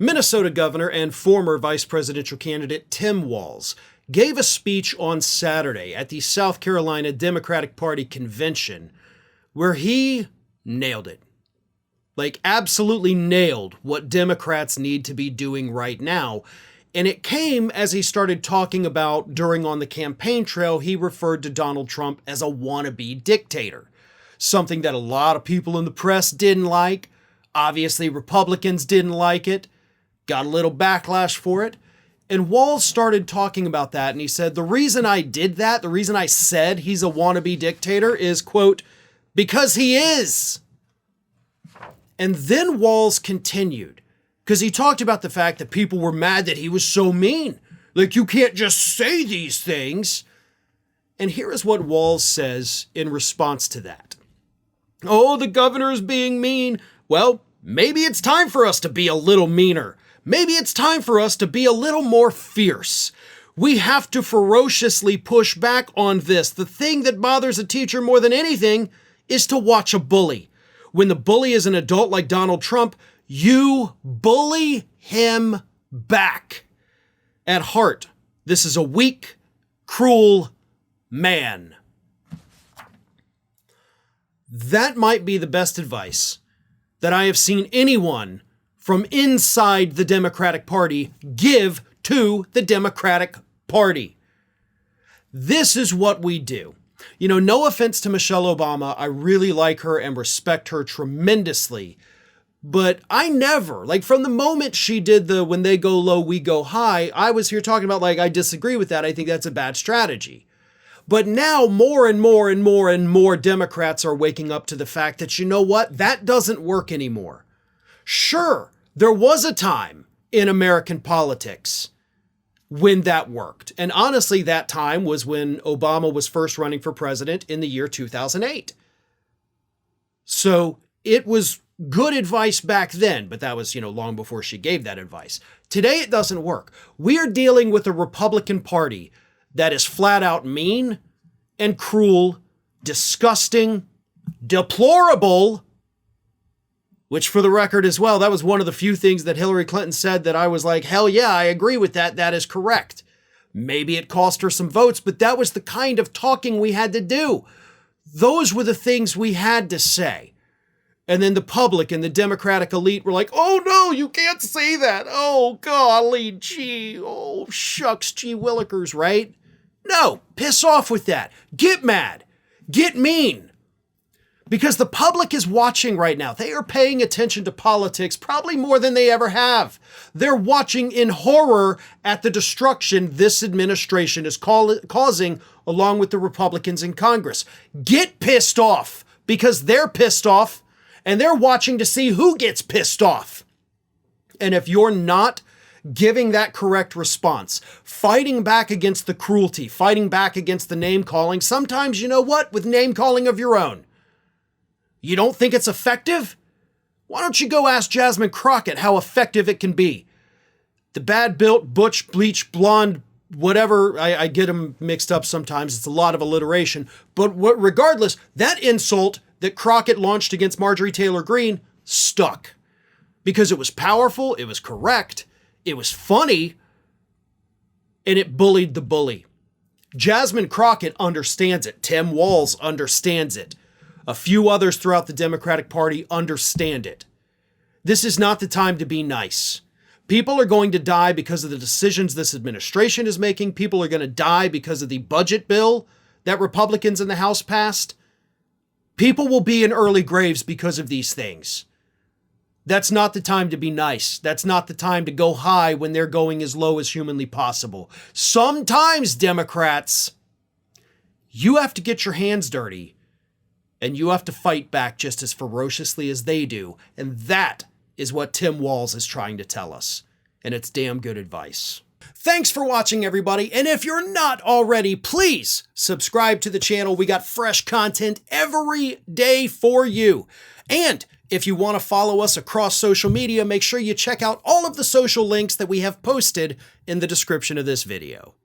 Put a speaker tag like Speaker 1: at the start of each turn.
Speaker 1: Minnesota Governor and former vice presidential candidate Tim Walz gave a speech on Saturday at the South Carolina Democratic Party convention where he nailed it. Like, absolutely nailed what Democrats need to be doing right now. And it came as he started talking about, during on the campaign trail, he referred to Donald Trump as a wannabe dictator. Something that a lot of people in the press didn't like. Obviously, Republicans didn't like it. Got a little backlash for it. And Walz started talking about that, and he said, the reason I did that, the reason I said he's a wannabe dictator is, quote, because he is. And then Walz continued, because he talked about the fact that people were mad that he was so mean. Like, you can't just say these things. And here is what Walz says in response to that. Oh, the governor is being mean. Well, maybe it's time for us to be a little meaner. Maybe it's time for us to be a little more fierce. We have to ferociously push back on this. The thing that bothers a teacher more than anything is to watch a bully. When the bully is an adult like Donald Trump, you bully him back. At heart, this is a weak, cruel man. That might be the best advice that I have seen anyone from inside the Democratic Party give to the Democratic Party. This is what we do. You know, no offense to Michelle Obama, I really like her and respect her tremendously. But I never, like from the moment she did the when they go low, we go high, I was here talking about like, I disagree with that. I think that's a bad strategy. But now more and more and more and more Democrats are waking up to the fact that, you know what, that doesn't work anymore. Sure, there was a time in American politics when that worked. And honestly, that time was when Obama was first running for president in the year 2008. So it was good advice back then, but that was, long before she gave that advice. Today, it doesn't work. We are dealing with a Republican Party that is flat out mean and cruel, disgusting, deplorable, which for the record as well, that was one of the few things that Hillary Clinton said that I was like, hell yeah, I agree with that. That is correct. Maybe it cost her some votes, but that was the kind of talking we had to do. Those were the things we had to say. And then the public and the Democratic elite were like, oh no, you can't say that. Oh golly, gee, oh shucks, gee willikers, right? No, piss off with that. Get mad. Get mean. Because the public is watching right now. They are paying attention to politics probably more than they ever have. They're watching in horror at the destruction this administration is causing along with the Republicans in Congress. Get pissed off because they're pissed off and they're watching to see who gets pissed off. And if you're not giving that correct response, fighting back against the cruelty, fighting back against the name calling, sometimes, you know what, with name calling of your own, you don't think it's effective? Why don't you go ask Jasmine Crockett how effective it can be? The bad-built, butch, bleach, blonde, whatever, I get them mixed up sometimes. It's a lot of alliteration. But regardless, that insult that Crockett launched against Marjorie Taylor Greene stuck. Because it was powerful, it was correct, it was funny, and it bullied the bully. Jasmine Crockett understands it. Tim Walz understands it. A few others throughout the Democratic Party understand it. This is not the time to be nice. People are going to die because of the decisions this administration is making. People are going to die because of the budget bill that Republicans in the House passed. People will be in early graves because of these things. That's not the time to be nice. That's not the time to go high when they're going as low as humanly possible. Sometimes, Democrats, you have to get your hands dirty. And you have to fight back just as ferociously as they do. And that is what Tim Walz is trying to tell us. And it's damn good advice. Thanks for watching, everybody. And if you're not already, please subscribe to the channel. We got fresh content every day for you. And if you want to follow us across social media, make sure you check out all of the social links that we have posted in the description of this video.